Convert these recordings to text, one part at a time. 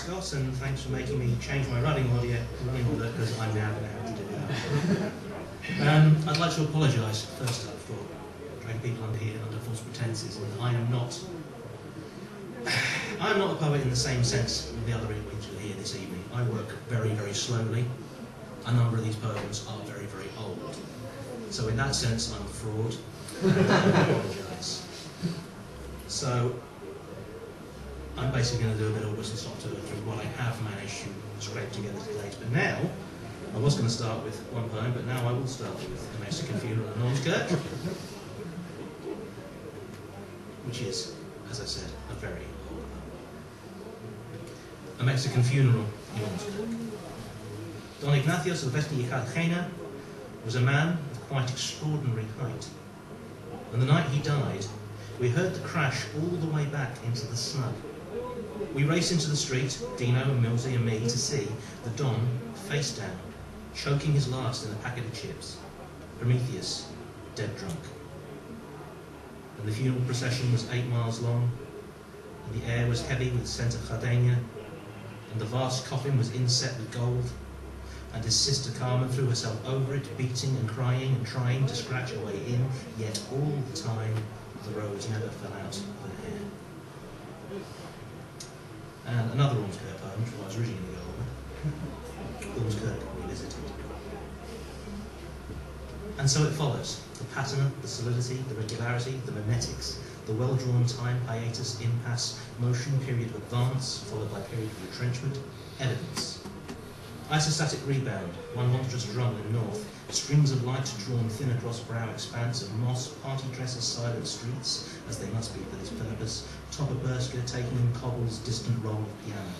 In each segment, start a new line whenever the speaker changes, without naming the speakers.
Scott, and thanks for making me change my running order because I'm now going to have to do that. I'd like to apologise first up for dragging people under here under false pretences. I am not a poet in the same sense as the other English who are here this evening. I work very, very slowly. A number of these poems are very, very old. So in that sense, I'm a fraud, and I apologise. So I'm basically going to do a bit of whistle stop tour through what I have managed to scrape together to date. But now, I was going to start with one poem, but now I will start with A Mexican Funeral in Ormskirk, which is, as I said, a very old poem. A Mexican Funeral in Ormskirk. Don Ignacio Silvestre y Cartagena was a man of quite extraordinary height. And the night he died, we heard the crash all the way back into the snug. We raced into the street, Dino and Millsy and me, to see the Don face down, choking his last in a packet of chips. Prometheus, dead drunk. And the funeral procession was 8 miles long, and the air was heavy with scent of gardenia, and the vast coffin was inset with gold, and his sister Carmen threw herself over it, beating and crying and trying to scratch her way in, yet all the time the rose never fell out of her hair. And another Ormskirk poem, which I was originally going to go over, Ormskirk Revisited. And so it follows: the patina, the solidity, the regularity, the memetics, the well-drawn time, hiatus, impasse, motion, period of advance, followed by period of retrenchment, evidence. Isostatic rebound, one monstrous drum in north, strings of light drawn thin across brow expanse of moss, party dresses silent streets, as they must be for this purpose, Topper Bursker taking in cobbles distant roll of piano.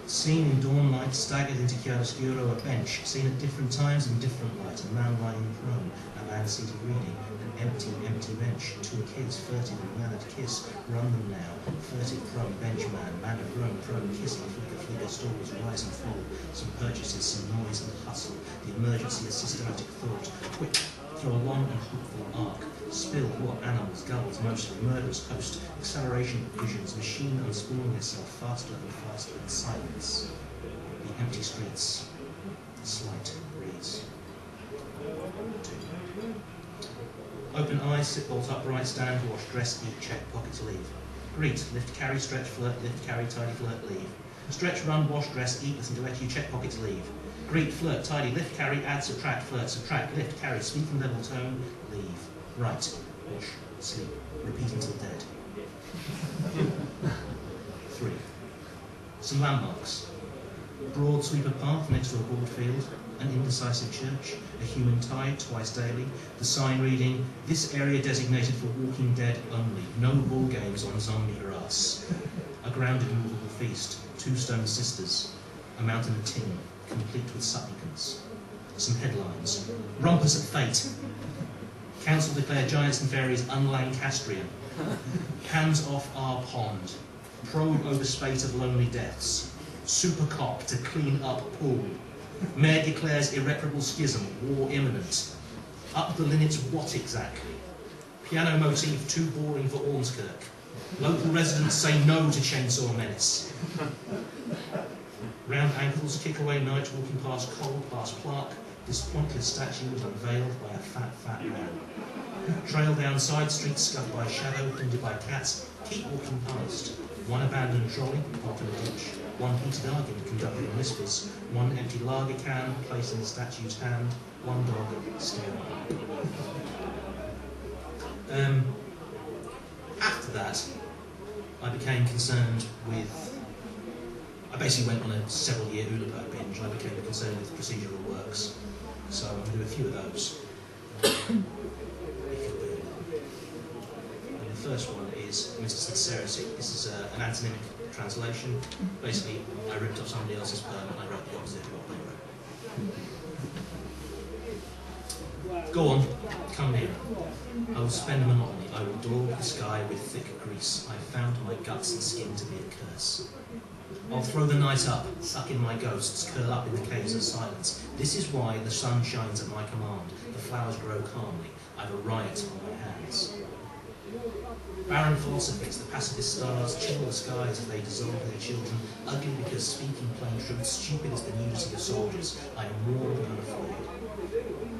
Seen in dawn light, staggered into chiaroscuro, a bench, seen at different times in different light, a man lying prone, a man seated reading, an empty, empty bench, 2 kids, furtive and mannered kiss, run them now, furtive prone, bench man, mannered grown, prone, kissing, flicker, stalls, rise and fall, some purchases, some noise and hustle, the emergency of systematic thought, quick, throw a long and hopeful arc, spill what animals, gulls, mostly, murderous host, acceleration of visions, machine unspooling itself faster and faster in silence, the empty streets, slight breeze. 2. Open eyes, sit bolt upright, stand, wash, dress, eat, check, pockets, leave. Greet, lift, carry, stretch, flirt, lift, carry, tidy, flirt, leave. Stretch, run, wash, dress, eat, listen to you, check, pockets, leave. Greet, flirt, tidy, lift, carry, add, subtract, flirt, subtract, lift, carry, speak in level tone, leave. Write, wash, sleep, repeat until dead. 3. Some landmarks. Broad sweep of path next to a broad field, an indecisive church, a human tide twice daily, the sign reading, this area designated for walking dead only, no ball games on zombie grass. A grounded movable feast, 2 stone sisters, a mountain of tin, complete with supplicants. Some headlines. Rumpus at fate. Council declare giants and fairies un-Lancastrian. Hands off our pond. Probe over spate of lonely deaths. Super cop to clean up pool. Mayor declares irreparable schism, war imminent. Up the linnets what exactly? Piano motif too boring for Ormskirk. Local residents say no to chainsaw menace. Round ankles, kick away night, walking past Cole, past Clark. This pointless statue was unveiled by a fat man. Trail down side streets, scuffed by shadow, hindered by cats. Keep walking past. One abandoned trolley, parked in a ditch. One heated argument conducted on Misfits. One empty lager can placed in the statue's hand. One dog staring. After that, I became concerned with... I basically went on a several-year Oulipo binge. I became concerned with procedural works. So I'm going to do a few of those. And the first one is Mr. Sincerity. This is an antonymic translation. Basically, I ripped off somebody else's poem and I wrote the opposite of what they wrote. Go on, come nearer. I will spend monotony. I will daub the sky with thick grease. I found my guts and skin to be a curse. I'll throw the night up, suck in my ghosts, curl up in the caves of silence. This is why the sun shines at my command, the flowers grow calmly. I've a riot on my hands. Barren philosophies, the pacifist stars chill the skies as they dissolve their children, ugly because speaking plain truth, stupid as the news of the soldiers. I am more than unafraid.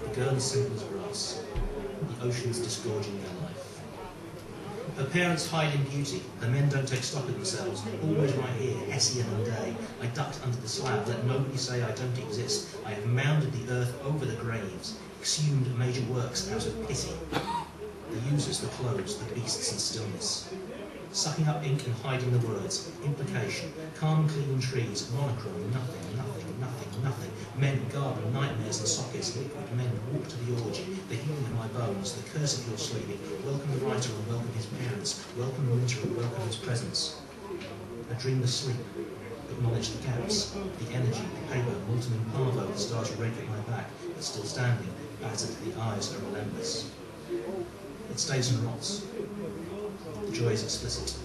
The girl is simple as grass. The ocean is disgorging their life. Her parents hide in beauty. The men don't take stock of themselves. Always right here, Hessian and day. I ducked under the slab. Let nobody say I don't exist. I have mounded the earth over the graves, exhumed major works out of pity. The users, the clothes, the beasts and stillness. Sucking up ink and hiding the words. Implication. Calm, clean trees. Monochrome. Nothing, nothing, nothing, nothing. Men, garden, nightmares and sockets. Liquid men walk to the orgy. The healing of my bones. The curse of your sleeping. Welcome the writer and welcome his parents. Welcome the winter and welcome his presence. A dreamless sleep. Acknowledge the gaps. The energy, the paper, molten in parvo. The stars rake at my back, but still standing. Battered, the eyes are relentless. It stays and rots. The joy is explicit.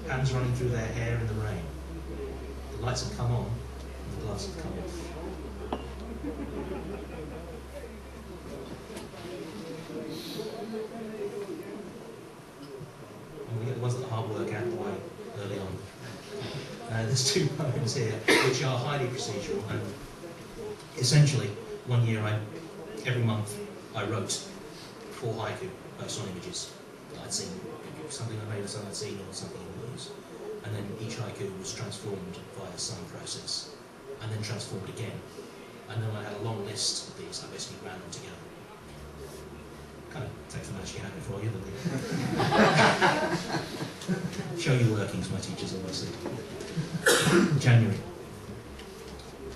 Hands running through their hair in the rain. The lights have come on, and the gloves have come off. And we get the ones that are hard work out of the way early on. There's two poems here which are highly procedural, and essentially, one year every month I wrote 4 haiku based on images that I'd seen, something I made of something I'd seen or something in the news. And then each haiku was transformed via some process, and then transformed again. And then I had a long list of these, I basically ran them together. Kind of takes the magic out before you, doesn't it? Show you workings, my teachers always said. January.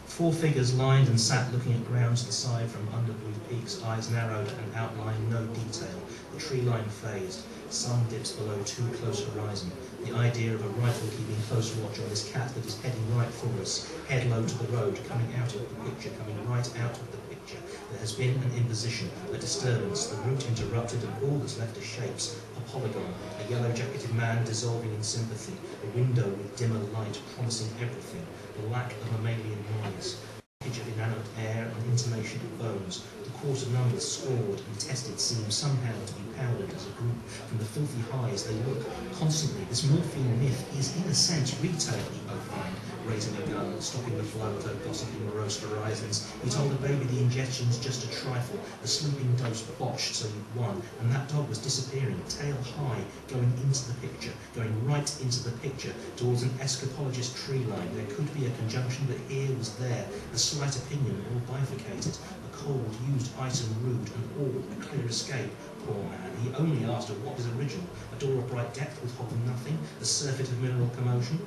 4 figures lined and sat looking at ground to the side from under blue peaks, eyes narrowed and outline no detail. The tree line phased. Sun dips below too close horizon. The idea of a rifle keeping close watch on this cat that is heading right for us, head low to the road, coming out of the picture, coming right out of the picture. There has been an imposition, a disturbance, the route interrupted, and all that's left is shapes. A polygon, a yellow-jacketed man dissolving in sympathy, a window with dimmer light promising everything, the lack of mammalian noise, package of inanimate air and intimation of bones. The quarter numbers scored and tested seem somehow to be powdered as a group. From the filthy highs they look constantly. This morphine myth is in a sense retail, he opined, raising a gun, stopping the flow of her gossiping morose horizons. He told the baby the ingestion's just a trifle, the sleeping dose botched so you'd won, and that dog was disappearing, tail high, going into the picture, going right into the picture, towards an escapologist tree line. There could be a conjunction, but here was there, a slight opinion, all bifurcated, a cold, used item rude, and all a clear escape. Poor man, he only asked her what was original, a door of bright depth with hopping nothing, a surfeit of mineral commotion.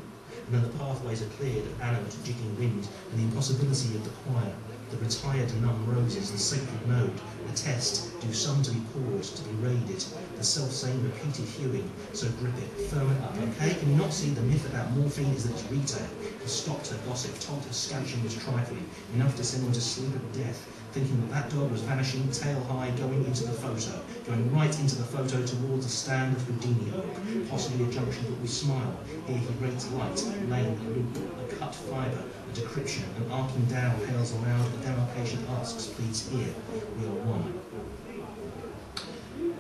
And then the pathways are cleared of animate jigging wind, and the impossibility of the choir, the retired numb roses, the sacred node, the test, do some to be poured, to be raided, the self-same repeated hewing, so grip it, firm it up, okay? Can you not see the myth about morphine is that it's retail? He stopped her gossip, told her scouching was trifling, enough to send him to sleep at death, thinking that that dog was vanishing tail high, going into the photo, going right into the photo towards a stand of Houdini oak, possibly a junction, but we smile. Here he rates light, lane, a loop, a cut fibre, a decryption, an arcing down hails aloud, a demarcation asks, pleads here, we are one.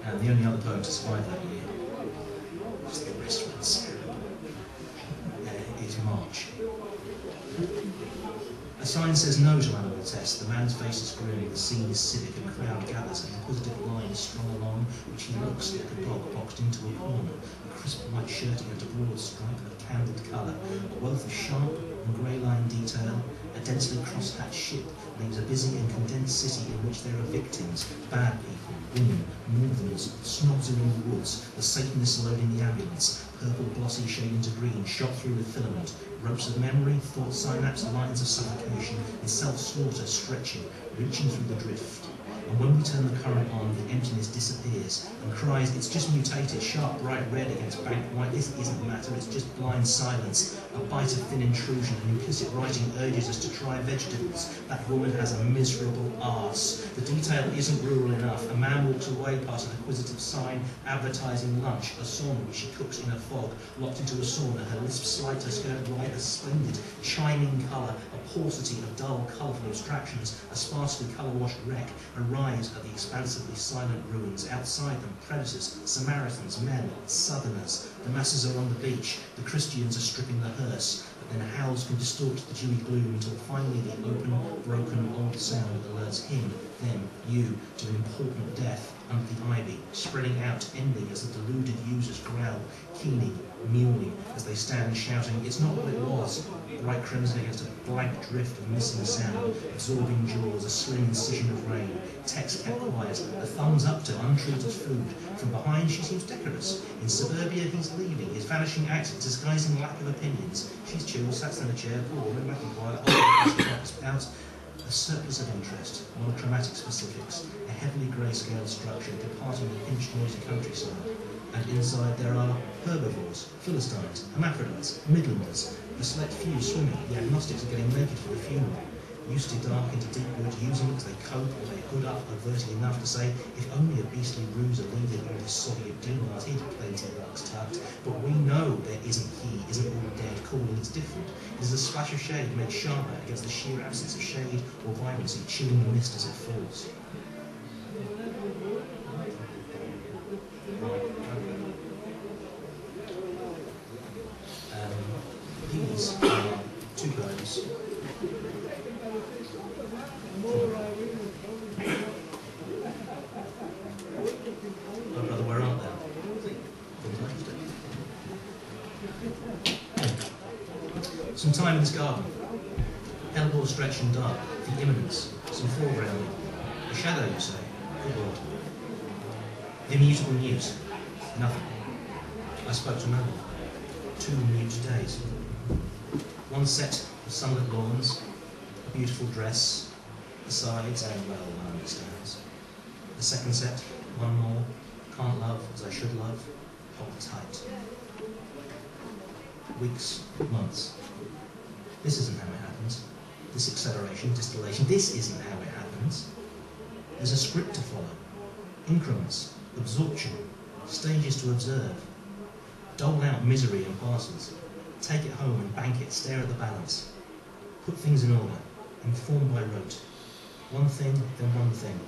And the only other poem to survive that year is the restaurants. Is March. A sign says no to animal tests. The man's face is grim, the scene is civic, a crowd gathers, an inquisitive line strung along, which he looks like a dog boxed into a corner, a crisp white shirting and a broad stripe of candid colour, a wealth of sharp and grey-line detail, a densely cross-hatched ship leaves a busy and condensed city in which there are victims, bad people, women, northerners, snobs in the woods, the Satanists loading the ambulance, purple glossy shade into green, shot through with filament, ropes of memory, thought synapse, lines of suffocation, and self-slaughter stretching, reaching through the drift. And when we turn the current on, the emptiness disappears and cries, it's just mutated, sharp bright red against bank white, this isn't matter, it's just blind silence. A bite of thin intrusion, and implicit writing urges us to try vegetables. That woman has a miserable arse. The detail isn't rural enough. A man walks away past an acquisitive sign advertising lunch, a sauna which she cooks in a fog, locked into a sauna, her lips slight, her skirt light, a splendid, chiming colour, a paucity of dull, colourful abstractions, a sparsely colour-washed wreck, a arrives at the expansively silent ruins. Outside them, predators, Samaritans, men, southerners. The masses are on the beach. The Christians are stripping the hearse. But then howls can distort the dewy gloom until finally the open, broken, old sound alerts him, them, you, to an important death under the ivy, spreading out, ending as the deluded users growl, keening, mewing, as they stand shouting, "It's not what it was." Bright crimson against a blank drift of missing sound, absorbing jaws, a slim incision of rain. Text kept quiet, a thumbs up to untreated food. From behind she seems decorous. In suburbia he's leaving, his vanishing act disguising lack of opinions. She's chilled, sat in a chair, poor and lacking quiet, out. A surplus of interest, monochromatic specifics, a heavily grey-scale structure departing the pinched noisy countryside. And inside there are herbivores, Philistines, hermaphrodites, Midlanders, the select few swimming, the agnostics are getting naked for the funeral. Used to dark into deep wood, using it as they cope or they hood up overtly enough to say, if only a beastly ruse alleviated all this soggy of demons, he'd plenty of bucks tucked. But we know there isn't he, isn't all dead, calling it's different. It is a splash of shade made sharper against the sheer absence of shade or vibrancy, chilling the mist as it falls. These are two guys. Oh brother, where art thou? Some time in this garden. Elbow stretched and dark, the imminence, some foreground. A shadow, you say? Good Lord. The immutable news. Nothing. I spoke to no one. 2 mute days. One set of sunlit lawns, a beautiful dress, the sides, and well, one understands. The second set, one more, can't love as I should love, hold tight. Weeks, months. This isn't how it happens. This acceleration, distillation, this isn't how it happens. There's a script to follow. Increments, absorption, stages to observe. Dole out misery in parcels. Take it home and bank it, stare at the balance. Put things in order, inform by rote. One thing, then one thing.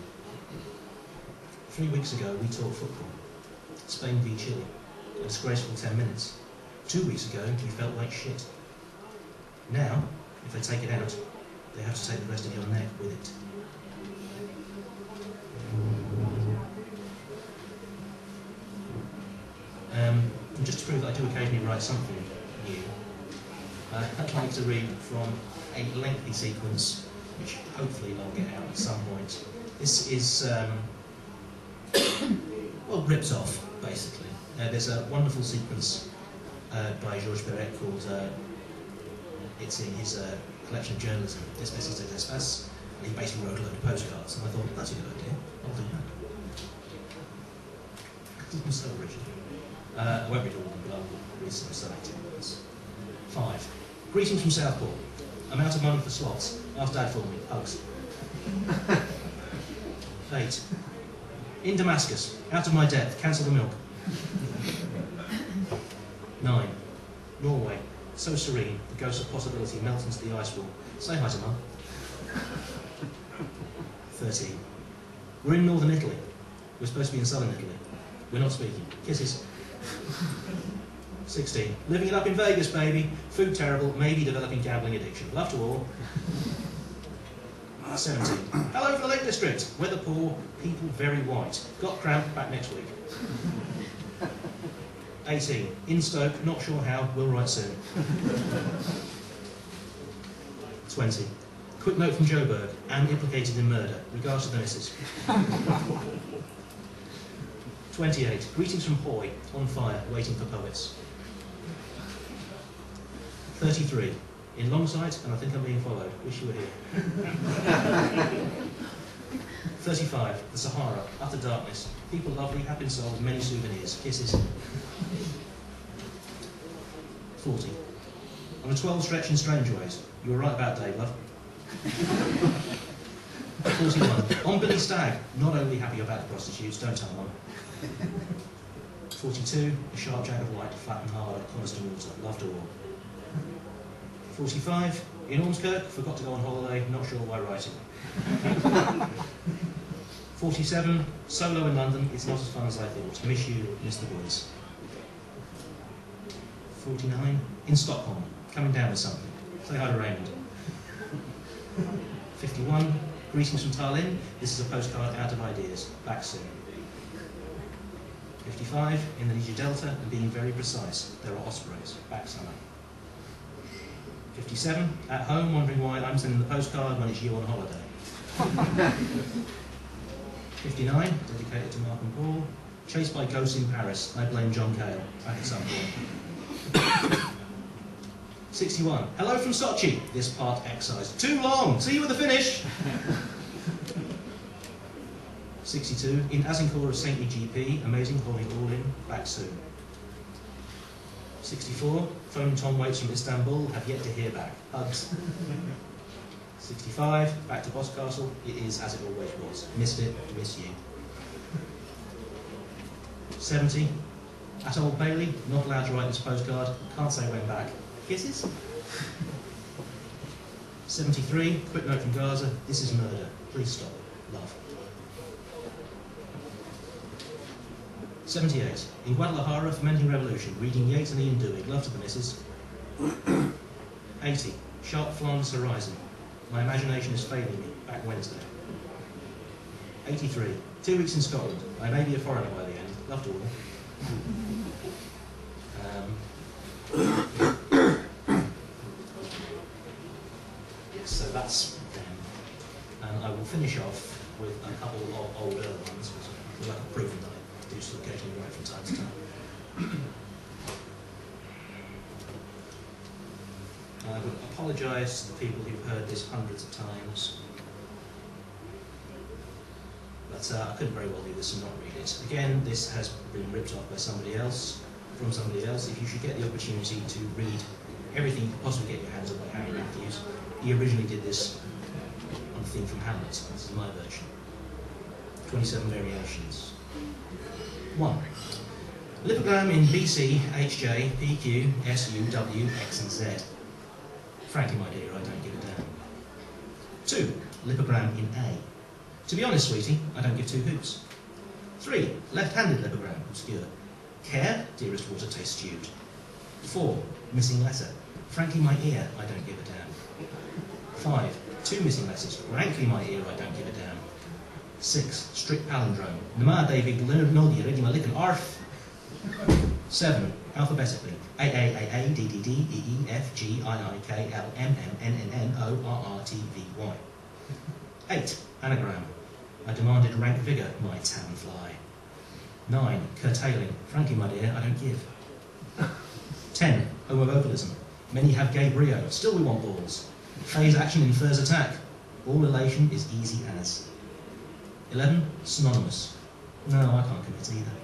3 weeks ago, we talked football. Spain v Chile. A disgraceful 10 minutes. 2 weeks ago, you felt like shit. Now, if they take it out, they have to take the rest of your neck with it. And just to prove that I do occasionally write something new, I'd like to read from a lengthy sequence, which hopefully I'll get out at some point. This is, well, rips off, basically. There's a wonderful sequence by Georges Perec called, it's in his collection of journalism, Espèces et Espaces, and he basically wrote a load of postcards, and I thought, that's a good idea, I'll do that. It was so original. I won't read all of them, but I'll read some selected ones. 5. Greetings from Southport. I'm out of money for slots. Ask Dad for me. Hugs. 8. In Damascus. Out of my depth. Cancel the milk. 9. Norway. So serene. The ghost of possibility melts into the ice wall. Say hi to Mum. 13. We're in northern Italy. We're supposed to be in southern Italy. We're not speaking. Kisses. 16. Living it up in Vegas, baby. Food terrible, maybe developing gambling addiction. Love to all. 17. Hello for the Lake District. Weather poor, people very white. Got cramp, back next week. 18. In Stoke, not sure how, will write soon. 20. Quick note from Joburg, and implicated in murder. Regards to the missus. 28. Greetings from Hoy, on fire, waiting for poets. 33. In Longsight, and I think I'm being followed. Wish you were here. 35. The Sahara, utter darkness. People lovely, happy souls, many souvenirs. Kisses. 40. On a 12 stretch in Strangeways. You were right about Dave, love. 41. On Billy Stagg, not only happy about the prostitutes, don't tell Mum. 42. A sharp jag of light, flat and hard, Coniston water, love to all. 45. In Ormskirk, forgot to go on holiday, not sure why writing. 47, solo in London, it's not as fun as I thought. Miss you, miss the boys. 49, in Stockholm, coming down with something. Say hi to Raymond. 51, greetings from Tallinn, this is a postcard out of ideas, back soon. 55, in the Niger Delta, and being very precise, there are ospreys, back summer. 57, at home, wondering why I'm sending the postcard when it's you on holiday. 59, dedicated to Mark and Paul, chased by ghosts in Paris, I blame John Cale, back at some point. 61, hello from Sochi, this part excised. Too long, see you at the finish! 62, in Azincourt of Saintly GP, amazing, holding all in, back soon. 64, phone Tom Waits from Istanbul, have yet to hear back, hugs. 65, back to Boscastle, it is as it always was, missed it, miss you. 70, at Old Bailey, not allowed to write this postcard, can't say when back, kisses. 73, quick note from Gaza, this is murder, please stop, love. 78, in Guadalajara, fermenting revolution, reading Yeats and Ian Dewey, love to the missus. 80, sharp Flanders horizon, my imagination is failing me, back Wednesday. 83, 2 weeks in Scotland, I may be a foreigner by the end, love to all. Yes, so that's them. And I will finish off with a couple of older ones, because I feel like I've proven that I do still occasionally write from time to time. I would apologise to the people who've heard this hundreds of times, but I couldn't very well do this and not read it. Again, this has been ripped off by somebody else, from somebody else. If you should get the opportunity to read everything you could possibly get your hands on by Harry Matthews, he originally did this on the theme from Hamlet. This is my version. 27 variations. 1. Lipogram in BC, HJ, PQ, SU, W, X and Z. Frankly, my dear, I don't give a damn. 2. Lipogram in A. To be honest, sweetie, I don't give two hoots. 3. Left-handed lipogram, obscure. Care, dearest water tastes stewed. 4. Missing letter. Frankly, my ear, I don't give a damn. 5. 2 missing letters. Frankly, my ear, I don't give a damn. 6. Strict palindrome. Nama David Nodi Ready Malik Arf. 7. Alphabetically. A A A A D D D E E F G I I K L M M N N N O R R T V Y. 8. Anagram. I demanded rank vigour, my town fly. 9. Curtailing. Frankly, my dear, I don't give. 10. Homovocalism. Many have gay brio, still we want balls. Phase action infers attack. All relation is easy as. 11. Synonymous. No, I can't commit either.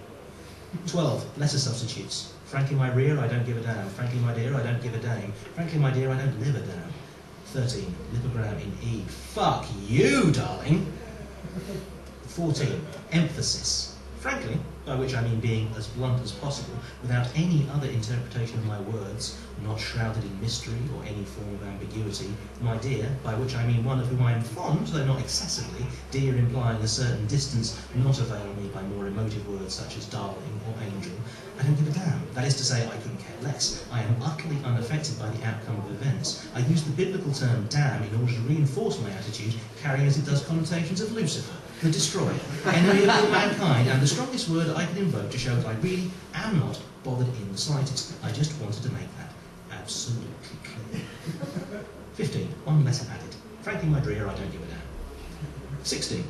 12. Letter substitutes. Frankly, my rear, I don't give a damn. Frankly, my dear, I don't give a damn. Frankly, my dear, I don't live a damn. 13. Lipogram in E. Fuck you, darling. 14. Emphasis. Frankly, by which I mean being as blunt as possible, without any other interpretation of my words, not shrouded in mystery or any form of ambiguity. My dear, by which I mean one of whom I am fond, though not excessively, dear implying a certain distance, not avail me by more emotive words such as darling or angel. I don't give a damn. That is to say, I couldn't care less. I am utterly unaffected by the outcome of events. I use the biblical term damn in order to reinforce my attitude, carrying as it does connotations of Lucifer, the destroyer, enemy of all mankind, and the strongest word I can invoke to show that I really am not bothered in the slightest. I just wanted to make that absolutely clear. 15. One letter added. Frankly, my dear, I don't give a damn. 16.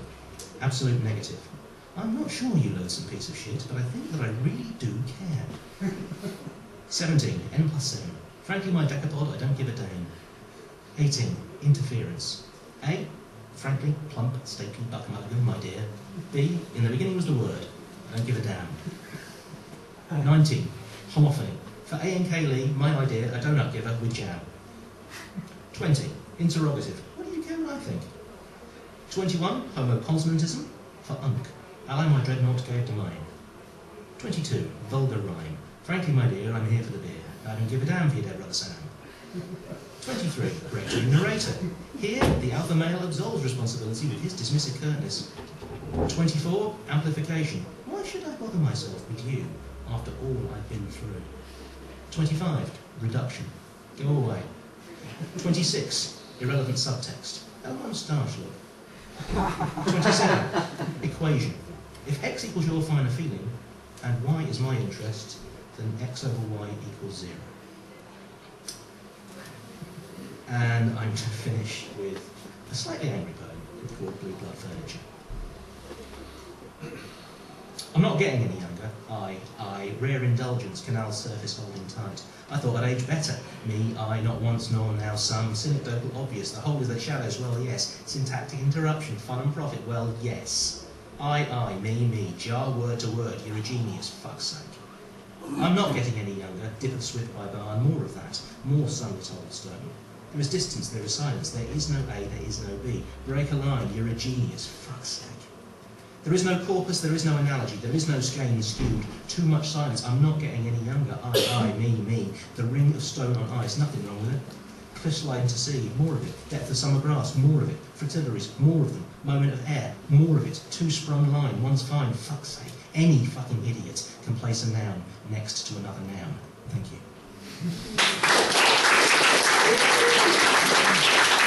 Absolute negative. I'm not sure, you loathsome piece of shit, but I think that I really do care. 17. N plus 7. Frankly, my decapod, I don't give a damn. 18. Interference. A. Frankly, plump, stately, buck-mulligan, my dear. B. In the beginning was the word. I don't give a damn. 19. Homophony. For A and K Lee, my idea, a donut giver with jam. 20. Interrogative. What do you care what I think? 21. Homoconsonantism. For unk. Ally my dreadnought gave to mine. 22. Vulgar rhyme. Frankly, my dear, I'm here for the beer. I don't give a damn for your dead brother Sam. 23. Raging narrator. Here, the alpha male absolves responsibility with his dismissive curtness. 24, amplification. Why should I bother myself with you after all I've been through? 25, reduction. Go away. 26, irrelevant subtext. How my moustache look? 27, equation. If x equals your finer feeling, and y is my interest, then x over y equals 0. And I'm going to finish with a slightly angry poem called Blue Blood Furniture. I'm not getting any younger. I, rare indulgence, canal surface holding tight. I thought I'd age better. Me, I, not once nor now some. Synecdotal obvious, the whole is the shadows, well yes. Syntactic interruption, fun and profit, well yes. I, me, jar word to word, you're a genius, fuck's sake. I'm not getting any younger, dip of swift by barn, more of that, more sunlit old stone. There is distance, there is silence, there is no A, there is no B. Break a line, you're a genius, fuck's sake. There is no corpus, there is no analogy, there is no skein skewed. Too much silence, I'm not getting any younger. I, me. The ring of stone on ice, nothing wrong with it. Cliff slide into sea, more of it. Depth of summer grass, more of it. Fritillaries, more of them. Moment of air, more of it. Two sprung line, one's fine, fuck's sake. Any fucking idiot can place a noun next to another noun.